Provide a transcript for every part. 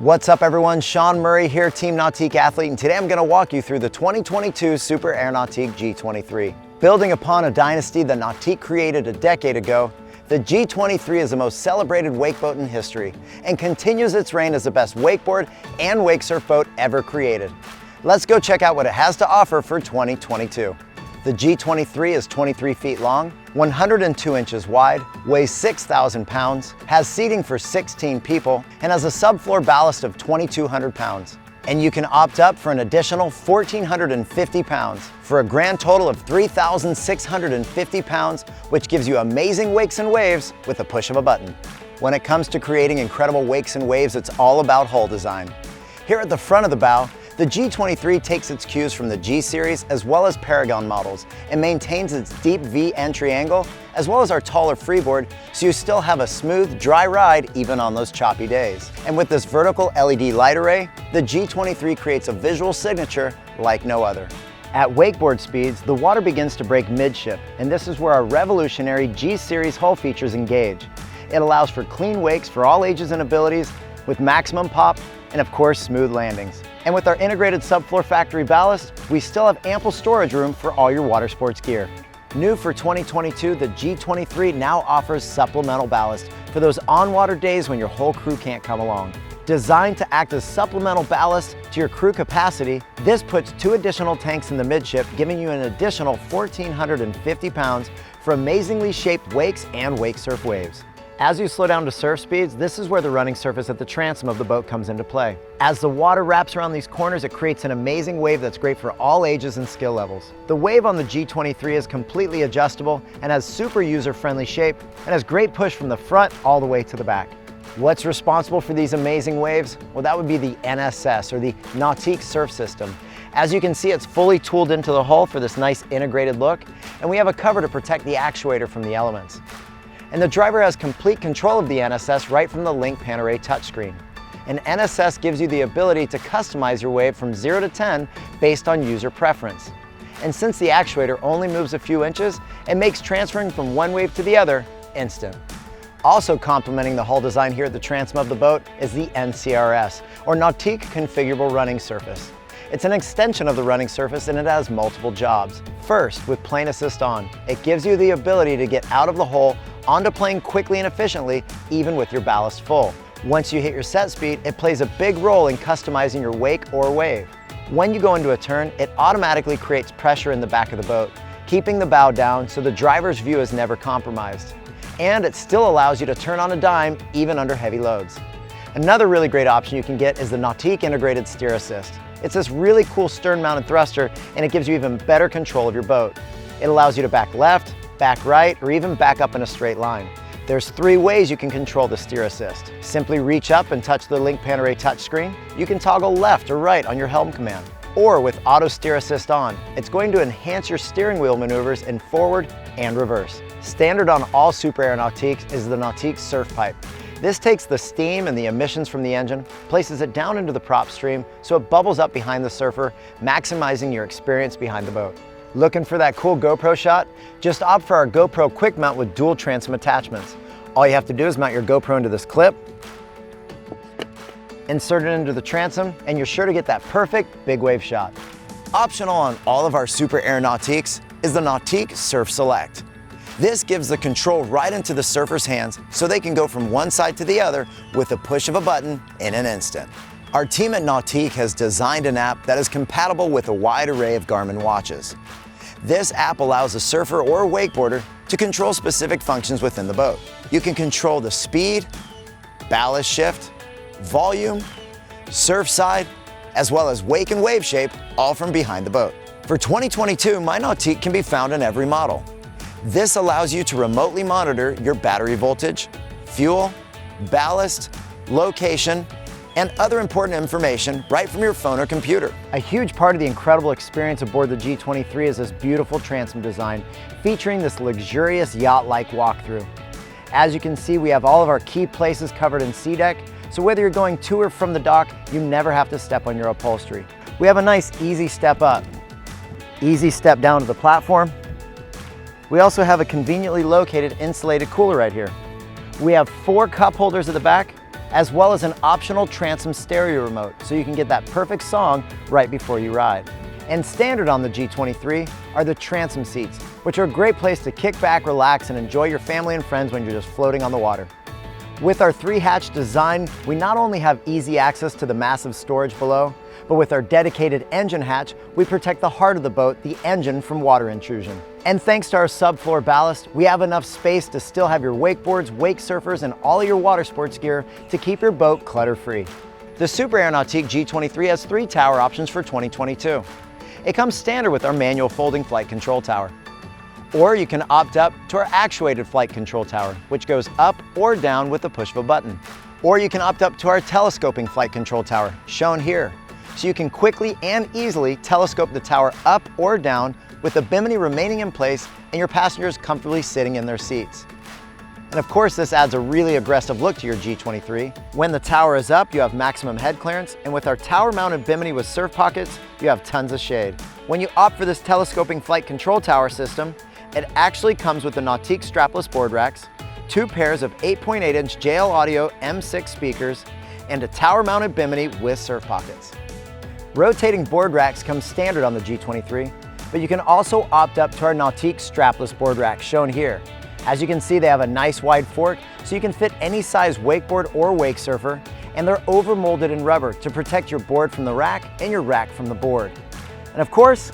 What's up everyone, Sean Murray here, Team Nautique athlete, and today I'm going to walk you through the 2022 Super Air Nautique G23. Building upon a dynasty that Nautique created a decade ago, the G23 is the most celebrated wake boat in history and continues its reign as the best wakeboard and wakesurf boat ever created. Let's go check out what it has to offer for 2022. The G23 is 23 feet long, 102 inches wide, weighs 6,000 pounds, has seating for 16 people, and has a subfloor ballast of 2,200 pounds. And you can opt up for an additional 1,450 pounds for a grand total of 3,650 pounds, which gives you amazing wakes and waves with a push of a button. When it comes to creating incredible wakes and waves, it's all about hull design. Here at the front of the bow, the G23 takes its cues from the G series as well as Paragon models and maintains its deep V entry angle as well as our taller freeboard, so you still have a smooth, dry ride even on those choppy days. And with this vertical LED light array, the G23 creates a visual signature like no other. At wakeboard speeds, the water begins to break midship, and this is where our revolutionary G series hull features engage. It allows for clean wakes for all ages and abilities with maximum pop and of course smooth landings. And with our integrated subfloor factory ballast, we still have ample storage room for all your water sports gear. New for 2022, the G23 now offers supplemental ballast for those on-water days when your whole crew can't come along. Designed to act as supplemental ballast to your crew capacity, this puts 2 additional tanks in the midship, giving you an additional 1,450 pounds for amazingly shaped wakes and wakesurf waves. As you slow down to surf speeds, this is where the running surface at the transom of the boat comes into play. As the water wraps around these corners, it creates an amazing wave that's great for all ages and skill levels. The wave on the G23 is completely adjustable and has super user-friendly shape and has great push from the front all the way to the back. What's responsible for these amazing waves? Well, that would be the NSS, or the Nautique Surf System. As you can see, it's fully tooled into the hull for this nice integrated look, and we have a cover to protect the actuator from the elements. And the driver has complete control of the NSS right from the Link Pan Array touchscreen. An NSS gives you the ability to customize your wave from 0 to 10 based on user preference. And since the actuator only moves a few inches, it makes transferring from one wave to the other instant. Also complementing the hull design here at the transom of the boat is the NCRS, or Nautique Configurable Running Surface. It's an extension of the running surface and it has multiple jobs. First, with plane assist on, it gives you the ability to get out of the hole onto plane quickly and efficiently, even with your ballast full. Once you hit your set speed, it plays a big role in customizing your wake or wave. When you go into a turn, it automatically creates pressure in the back of the boat, keeping the bow down so the driver's view is never compromised. And it still allows you to turn on a dime even under heavy loads. Another really great option you can get is the Nautique Integrated Steer Assist. It's this really cool stern-mounted thruster, and it gives you even better control of your boat. It allows you to back left, back right, or even back up in a straight line. There's 3 ways you can control the steer assist. Simply reach up and touch the Link Pan Array touchscreen. You can toggle left or right on your helm command. Or with auto steer assist on, it's going to enhance your steering wheel maneuvers in forward and reverse. Standard on all Super Air Nautiques is the Nautique Surf Pipe. This takes the steam and the emissions from the engine, places it down into the prop stream so it bubbles up behind the surfer, maximizing your experience behind the boat. Looking for that cool GoPro shot? Just opt for our GoPro Quick Mount with dual transom attachments. All you have to do is mount your GoPro into this clip, insert it into the transom, and you're sure to get that perfect big wave shot. Optional on all of our Super Air Nautiques is the Nautique Surf Select. This gives the control right into the surfer's hands so they can go from one side to the other with a push of a button in an instant. Our team at Nautique has designed an app that is compatible with a wide array of Garmin watches. This app allows a surfer or a wakeboarder to control specific functions within the boat. You can control the speed, ballast shift, volume, surf side, as well as wake and wave shape, all from behind the boat. For 2022, my Nautique can be found in every model. This allows you to remotely monitor your battery voltage, fuel, ballast, location, and other important information right from your phone or computer. A huge part of the incredible experience aboard the G23 is this beautiful transom design, featuring this luxurious yacht-like walkthrough. As you can see, we have all of our key places covered in SeaDeck, so whether you're going to or from the dock, you never have to step on your upholstery. We have a nice easy step up, easy step down to the platform. We also have a conveniently located insulated cooler right here. We have 4 cup holders at the back as well as an optional transom stereo remote so you can get that perfect song right before you ride. And standard on the G23 are the transom seats, which are a great place to kick back, relax, and enjoy your family and friends when you're just floating on the water. With our 3-hatch design, we not only have easy access to the massive storage below, but with our dedicated engine hatch, we protect the heart of the boat, the engine, from water intrusion. And thanks to our subfloor ballast, we have enough space to still have your wakeboards, wake surfers, and all of your water sports gear to keep your boat clutter-free. The Super Air Nautique G23 has 3 tower options for 2022. It comes standard with our manual folding flight control tower. Or you can opt up to our actuated flight control tower, which goes up or down with the push of a button. Or you can opt up to our telescoping flight control tower, shown here. So you can quickly and easily telescope the tower up or down with the bimini remaining in place and your passengers comfortably sitting in their seats. And of course, this adds a really aggressive look to your G23. When the tower is up, you have maximum head clearance, and with our tower-mounted bimini with surf pockets, you have tons of shade. When you opt for this telescoping flight control tower system, it actually comes with the Nautique strapless board racks, 2 pairs of 8.8-inch JL Audio M6 speakers, and a tower-mounted bimini with surf pockets. Rotating board racks come standard on the G23, but you can also opt up to our Nautique strapless board rack, shown here. As you can see, they have a nice wide fork, so you can fit any size wakeboard or wake surfer, and they're over-molded in rubber to protect your board from the rack and your rack from the board. And of course,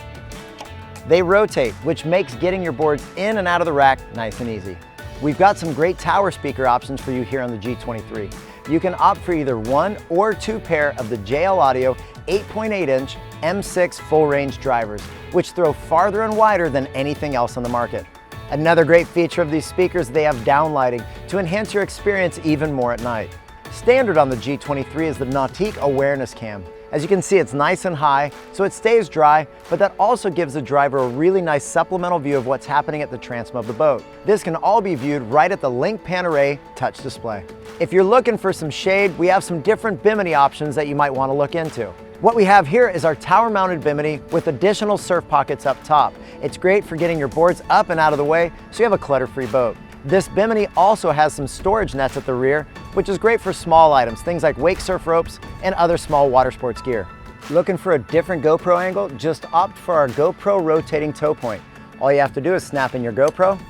they rotate, which makes getting your boards in and out of the rack nice and easy. We've got some great tower speaker options for you here on the G23. You can opt for either 1 or 2 pair of the JL Audio 8.8-inch M6 full-range drivers, which throw farther and wider than anything else on the market. Another great feature of these speakers, they have downlighting to enhance your experience even more at night. Standard on the G23 is the Nautique Awareness Cam. As you can see, it's nice and high, so it stays dry, but that also gives the driver a really nice supplemental view of what's happening at the transom of the boat. This can all be viewed right at the Link Pan Array touch display. If you're looking for some shade, we have some different bimini options that you might want to look into. What we have here is our tower-mounted bimini with additional surf pockets up top. It's great for getting your boards up and out of the way so you have a clutter-free boat. This bimini also has some storage nets at the rear, which is great for small items, things like wake surf ropes and other small water sports gear. Looking for a different GoPro angle? Just opt for our GoPro rotating tow point. All you have to do is snap in your GoPro,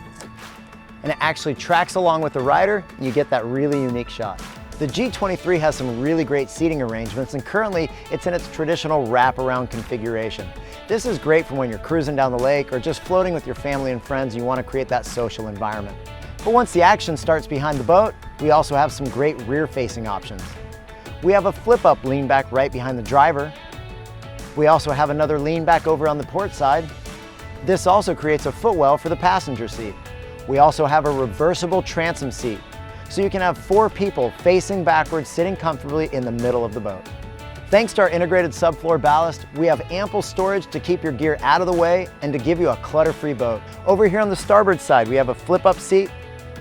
and it actually tracks along with the rider, and you get that really unique shot. The G23 has some really great seating arrangements, and currently it's in its traditional wraparound configuration. This is great for when you're cruising down the lake or just floating with your family and friends and you want to create that social environment. But once the action starts behind the boat, we also have some great rear-facing options. We have a flip-up lean back right behind the driver. We also have another lean back over on the port side. This also creates a footwell for the passenger seat. We also have a reversible transom seat, so you can have 4 people facing backwards, sitting comfortably in the middle of the boat. Thanks to our integrated subfloor ballast, we have ample storage to keep your gear out of the way and to give you a clutter-free boat. Over here on the starboard side, we have a flip-up seat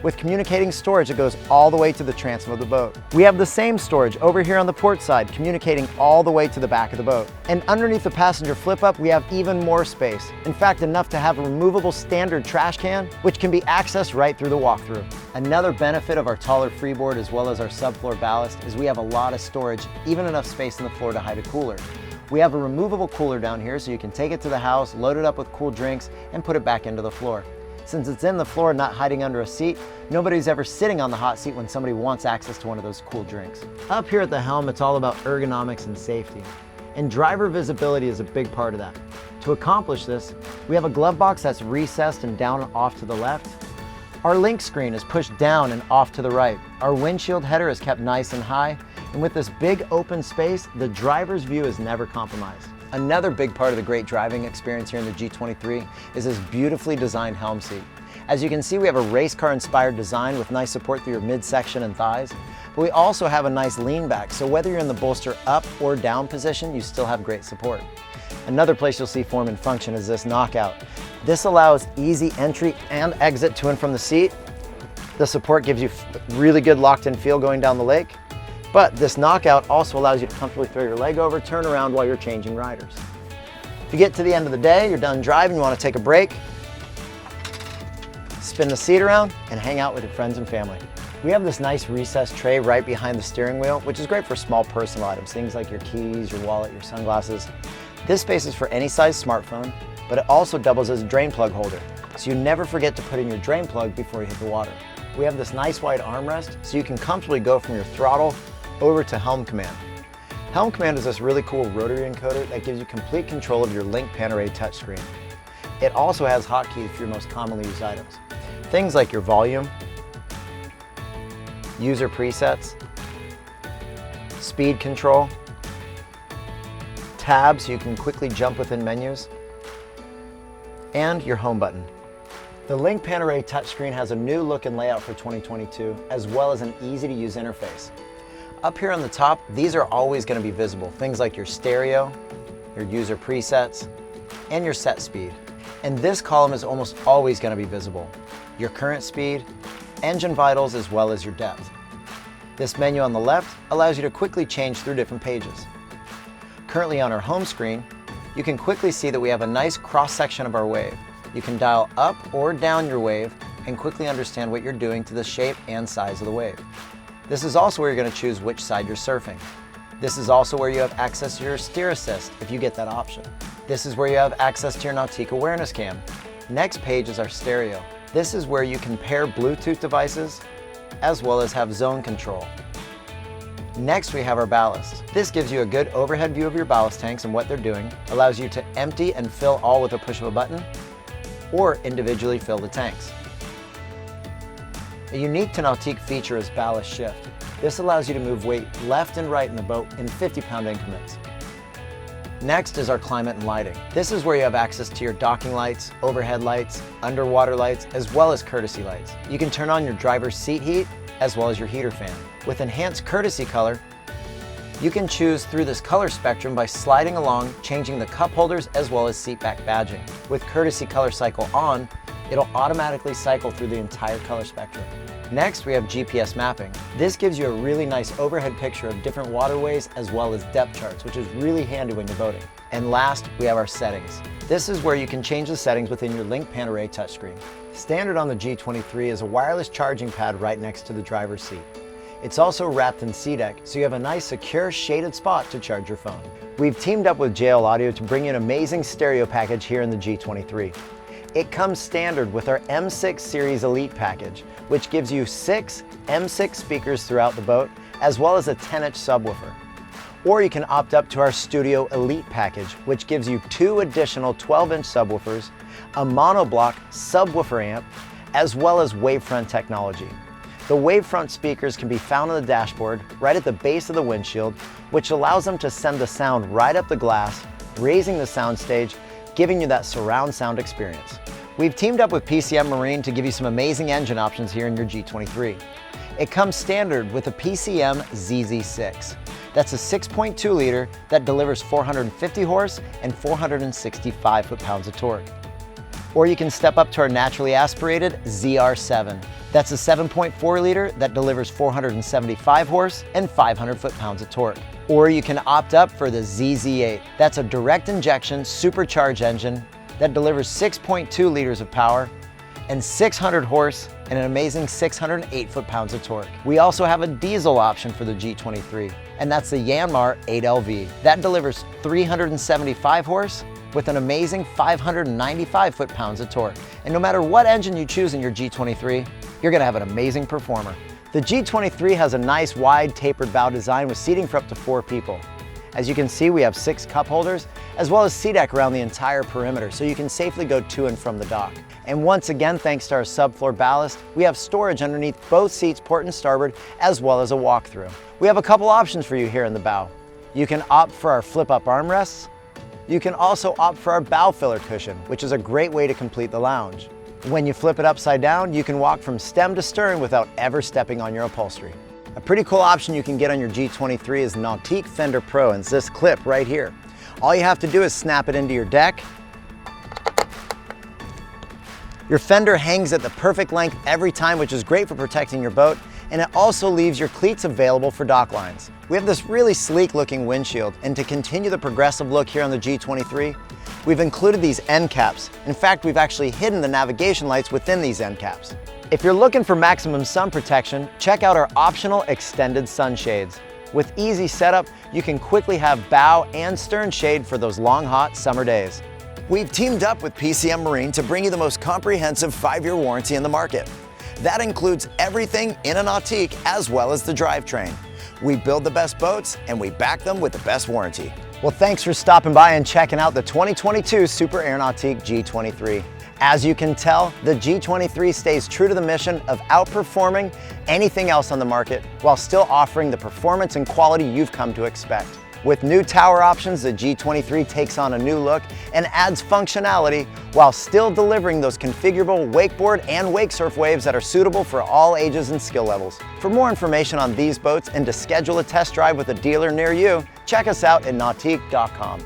with communicating storage that goes all the way to the transom of the boat. We have the same storage over here on the port side, communicating all the way to the back of the boat. And underneath the passenger flip-up, we have even more space. In fact, enough to have a removable standard trash can, which can be accessed right through the walkthrough. Another benefit of our taller freeboard as well as our subfloor ballast is we have a lot of storage, even enough space in the floor to hide a cooler. We have a removable cooler down here so you can take it to the house, load it up with cool drinks, and put it back into the floor. Since it's in the floor, not hiding under a seat, nobody's ever sitting on the hot seat when somebody wants access to one of those cool drinks. Up here at the helm, it's all about ergonomics and safety. And driver visibility is a big part of that. To accomplish this, we have a glove box that's recessed and down and off to the left. Our link screen is pushed down and off to the right. Our windshield header is kept nice and high. And with this big open space, the driver's view is never compromised. Another big part of the great driving experience here in the G23 is this beautifully designed helm seat. As you can see, we have a race car inspired design with nice support through your midsection and thighs, but we also have a nice lean back, so whether you're in the bolster up or down position, you still have great support. Another place you'll see form and function is this knockout. This allows easy entry and exit to and from the seat. The support gives you really good locked in feel going down the lake. But this knockout also allows you to comfortably throw your leg over, turn around while you're changing riders. If you get to the end of the day, you're done driving, you want to take a break, spin the seat around and hang out with your friends and family. We have this nice recessed tray right behind the steering wheel, which is great for small personal items, things like your keys, your wallet, your sunglasses. This space is for any size smartphone, but it also doubles as a drain plug holder, so you never forget to put in your drain plug before you hit the water. We have this nice wide armrest, so you can comfortably go from your throttle over to helm command. Helm command is this really cool rotary encoder that gives you complete control of your Link Panorama touchscreen. It also has hotkeys for your most commonly used items. Things like your volume, user presets, speed control, tabs so you can quickly jump within menus, and your home button. The Link Panorama touchscreen has a new look and layout for 2022, as well as an easy-to-use interface. Up here on the top, these are always going to be visible. Things like your stereo, your user presets, and your set speed. And this column is almost always going to be visible. Your current speed, engine vitals, as well as your depth. This menu on the left allows you to quickly change through different pages. Currently on our home screen, you can quickly see that we have a nice cross-section of our wave. You can dial up or down your wave and quickly understand what you're doing to the shape and size of the wave. This is also where you're going to choose which side you're surfing. This is also where you have access to your steer assist if you get that option. This is where you have access to your Nautique awareness cam. Next page is our stereo. This is where you can pair Bluetooth devices as well as have zone control. Next we have our ballast. This gives you a good overhead view of your ballast tanks and what they're doing, allows you to empty and fill all with a push of a button, or individually fill the tanks. A unique to Nautique feature is ballast shift. This allows you to move weight left and right in the boat in 50-pound increments. Next is our climate and lighting. This is where you have access to your docking lights, overhead lights, underwater lights, as well as courtesy lights. You can turn on your driver's seat heat, as well as your heater fan. With enhanced courtesy color, you can choose through this color spectrum by sliding along, changing the cup holders as well as seat back badging. With courtesy color cycle on, it'll automatically cycle through the entire color spectrum. Next, we have GPS mapping. This gives you a really nice overhead picture of different waterways as well as depth charts, which is really handy when you're boating. And last, we have our settings. This is where you can change the settings within your Link Panorama touchscreen. Standard on the G23 is a wireless charging pad right next to the driver's seat. It's also wrapped in SeaDeck, so you have a nice secure shaded spot to charge your phone. We've teamed up with JL Audio to bring you an amazing stereo package here in the G23. It comes standard with our M6 Series Elite package, which gives you 6 M6 speakers throughout the boat, as well as a 10-inch subwoofer. Or you can opt up to our Studio Elite package, which gives you 2 additional 12-inch subwoofers, a monoblock subwoofer amp, as well as wavefront technology. The wavefront speakers can be found on the dashboard, right at the base of the windshield, which allows them to send the sound right up the glass, raising the soundstage, giving you that surround sound experience. We've teamed up with PCM Marine to give you some amazing engine options here in your G23. It comes standard with a PCM ZZ6. That's a 6.2 liter that delivers 450 horse and 465 foot-pounds of torque. Or you can step up to our naturally aspirated ZR7. That's a 7.4 liter that delivers 475 horse and 500 foot-pounds of torque. Or you can opt up for the ZZ8. That's a direct injection supercharged engine that delivers 6.2 liters of power and 600 horse and an amazing 608 foot-pounds of torque. We also have a diesel option for the G23, and that's the Yanmar 8LV. That delivers 375 horse with an amazing 595 foot-pounds of torque. And no matter what engine you choose in your G23, you're gonna have an amazing performer. The G23 has a nice wide tapered bow design with seating for up to 4 people. As you can see, we have 6 cup holders, as well as SeaDeck around the entire perimeter, so you can safely go to and from the dock. And once again, thanks to our subfloor ballast, we have storage underneath both seats, port and starboard, as well as a walk-through. We have a couple options for you here in the bow. You can opt for our flip-up armrests. You can also opt for our bow filler cushion, which is a great way to complete the lounge. When you flip it upside down, you can walk from stem to stern without ever stepping on your upholstery. A pretty cool option you can get on your G23 is Nautique Fender Pro, and it's this clip right here. All you have to do is snap it into your deck. Your fender hangs at the perfect length every time, which is great for protecting your boat, and it also leaves your cleats available for dock lines. We have this really sleek looking windshield, and to continue the progressive look here on the G23, we've included these end caps. In fact, we've actually hidden the navigation lights within these end caps. If you're looking for maximum sun protection, check out our optional extended sunshades. With easy setup, you can quickly have bow and stern shade for those long, hot summer days. We've teamed up with PCM Marine to bring you the most comprehensive 5-year warranty in the market. That includes everything in a Nautique as well as the drivetrain. We build the best boats and we back them with the best warranty. Well, thanks for stopping by and checking out the 2022 Super Air Nautique G23. As you can tell, the G23 stays true to the mission of outperforming anything else on the market while still offering the performance and quality you've come to expect. With new tower options, the G23 takes on a new look and adds functionality while still delivering those configurable wakeboard and wakesurf waves that are suitable for all ages and skill levels. For more information on these boats and to schedule a test drive with a dealer near you, check us out at nautique.com.